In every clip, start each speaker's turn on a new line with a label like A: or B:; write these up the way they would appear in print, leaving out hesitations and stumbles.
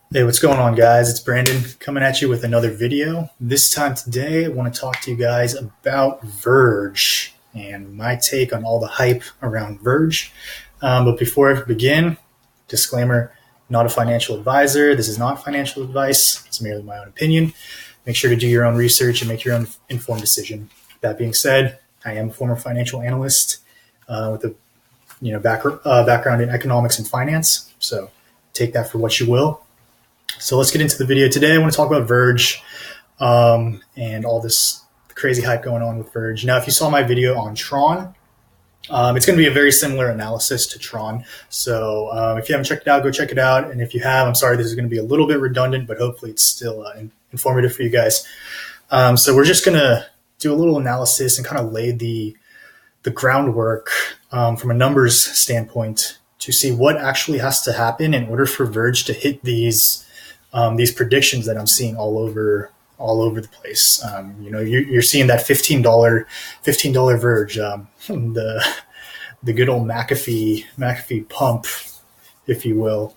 A: Hey, what's going on, guys? It's Brandon coming at you with another video. This time today, I want to talk to you guys about Verge and my take on all the hype around Verge. But before I begin, disclaimer, not a financial advisor. This is not financial advice. It's merely my own opinion. Make sure to do your own research and make your own informed decision. That being said, I am a former financial analyst with a background in economics and finance. So take that for what you will. So let's get into the video today. I want to talk about Verge and all this crazy hype going on with Verge. Now, if you saw my video on Tron, it's going to be a very similar analysis to Tron. So if you haven't checked it out, go check it out. And if you have, I'm sorry, this is going to be a little bit redundant, but hopefully it's still informative for you guys. So we're just going to do a little analysis and kind of lay the groundwork from a numbers standpoint to see what actually has to happen in order for Verge to hit these predictions that I'm seeing all over the place. You're seeing that $15 Verge, the good old McAfee pump, if you will,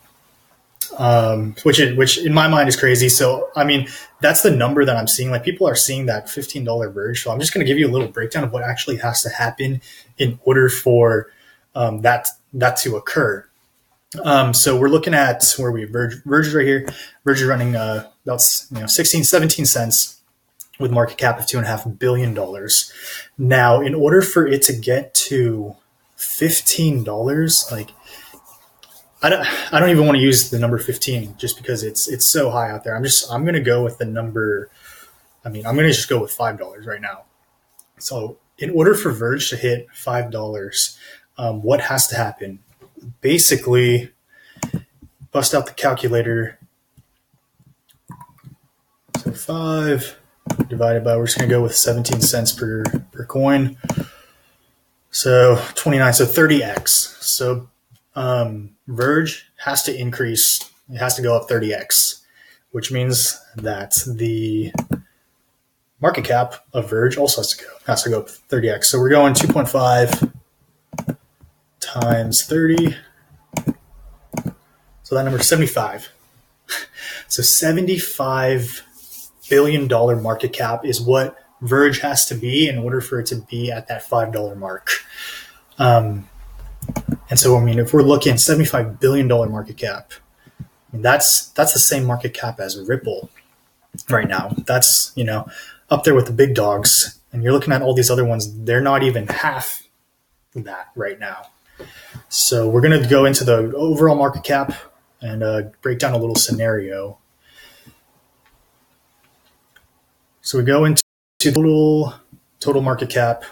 A: which in my mind is crazy. So, I mean, that's the number that I'm seeing. Like, people are seeing that $15 Verge. So I'm just going to give you a little breakdown of what actually has to happen in order for that to occur. So we're looking at where Verge is right here. Verge is running about 16, 17 cents with market cap of $2.5 billion. Now, in order for it to get to $15, like, I don't even want to use the number 15 just because it's so high out there. I'm going to go with the number. I'm going to just go with $5 right now. So in order for Verge to hit $5, what has to happen? Basically, bust out the calculator. So 5 divided by, we're just going to go with 17 cents per coin. So 29, so 30x. So Verge has to increase. It has to go up 30x, which means that the market cap of Verge also has to go up 30x. So we're going 2.5 times 30. So that number is 75. So $75 billion market cap is what Verge has to be in order for it to be at that $5 mark. And so, I mean, if we're looking at $75 billion market cap, I mean, that's the same market cap as Ripple right now. That's, up there with the big dogs. And you're looking at all these other ones, they're not even half that right now. So we're going to go into the overall market cap and break down a little scenario. So we go into total market cap.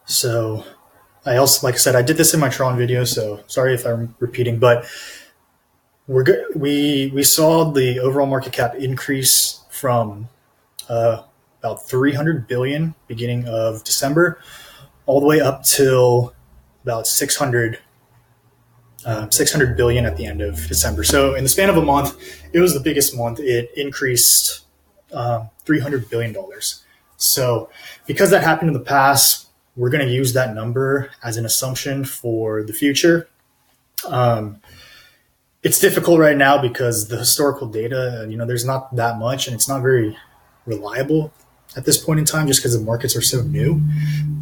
A: So I also, like I said, I did this in my Tron video, so sorry if I'm repeating, but we saw the overall market cap increase from about 300 billion beginning of December all the way up till about 600 billion at the end of December. So in the span of a month, it was the biggest month. It increased $300 billion. So because that happened in the past, we're going to use that number as an assumption for the future. It's difficult right now because the historical data, there's not that much, and it's not very reliable at this point in time just because the markets are so new.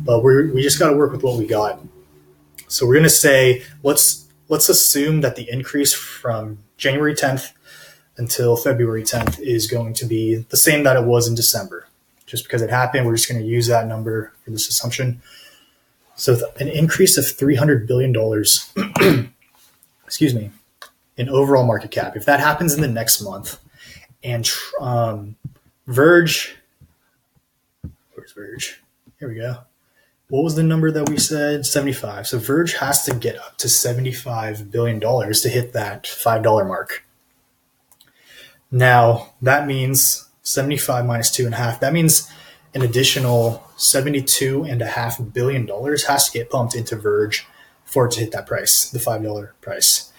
A: But we just got to work with what we got. So we're going to say, let's assume that the increase from January 10th until February 10th is going to be the same that it was in December. Just because it happened, we're just going to use that number for this assumption. So an increase of $300 billion, excuse me, in overall market cap. If that happens in the next month, and Verge, where's Verge? Here we go. What was the number that we said? 75. So Verge has to get up to $75 billion to hit that $5 mark. Now, that means 75 minus 2.5. That means an additional $72.5 billion has to get pumped into Verge for it to hit that price, the $5 price.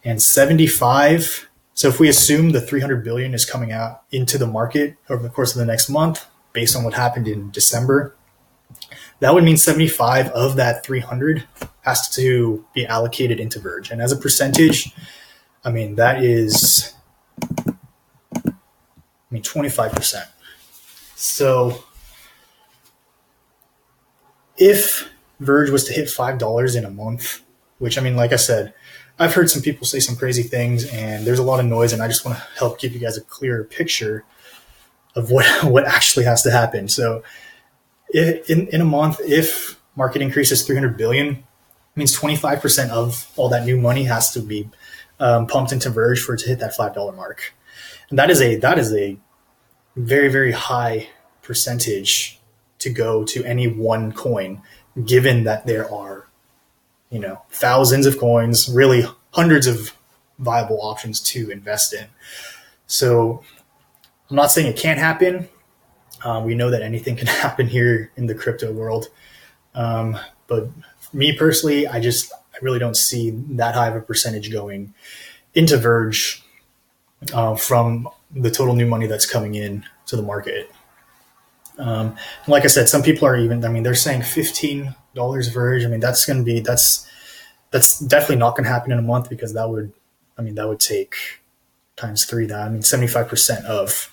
A: And 75. So if we assume the 300 billion is coming out into the market over the course of the next month, based on what happened in December, that would mean 75 of that 300 has to be allocated into Verge. And as a percentage, I mean, that is, 25%. So if Verge was to hit $5 in a month, which, I mean, like I said, I've heard some people say some crazy things and there's a lot of noise, and I just want to help give you guys a clearer picture of what actually has to happen. So in a month, if market increases 300 billion, it means 25% of all that new money has to be pumped into Verge for it to hit that $5 mark. And that is a very, very high percentage to go to any one coin, given that there are, thousands of coins, really hundreds of viable options to invest in. So I'm not saying it can't happen. We know that anything can happen here in the crypto world. But me personally, I really don't see that high of a percentage going into Verge from the total new money that's coming in to the market. Like I said, some people are they're saying $15 Verge. I mean, that's definitely not going to happen in a month, because that would take times 3 that. 75% of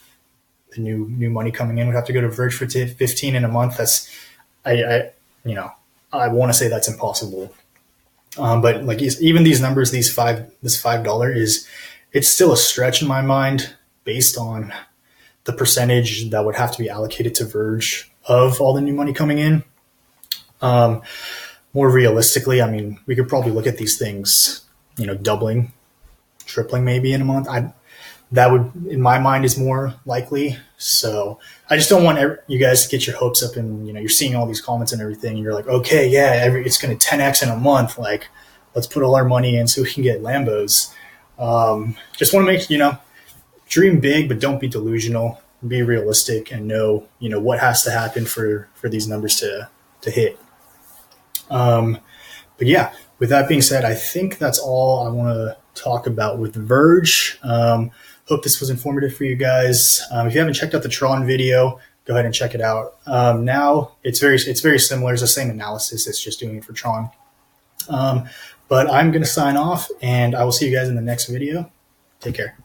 A: the new money coming in would have to go to Verge for 15 in a month. That's, I want to say that's impossible. But like even these numbers, this $5 it's still a stretch in my mind based on the percentage that would have to be allocated to Verge of all the new money coming in. More realistically, we could probably look at these things, doubling, tripling maybe in a month. That would, in my mind, is more likely. So I just don't want you guys to get your hopes up, and you're seeing all these comments and everything, and you're like, okay, yeah, it's going to 10x in a month. Like, let's put all our money in so we can get Lambos. Just want to make, dream big, but don't be delusional. Be realistic and know, what has to happen for these numbers to hit. But yeah, with that being said, I think that's all I want to talk about with Verge. Hope this was informative for you guys. If you haven't checked out the Tron video, go ahead and check it out. Now it's very similar. It's the same analysis. It's just doing it for Tron. But I'm going to sign off, and I will see you guys in the next video. Take care.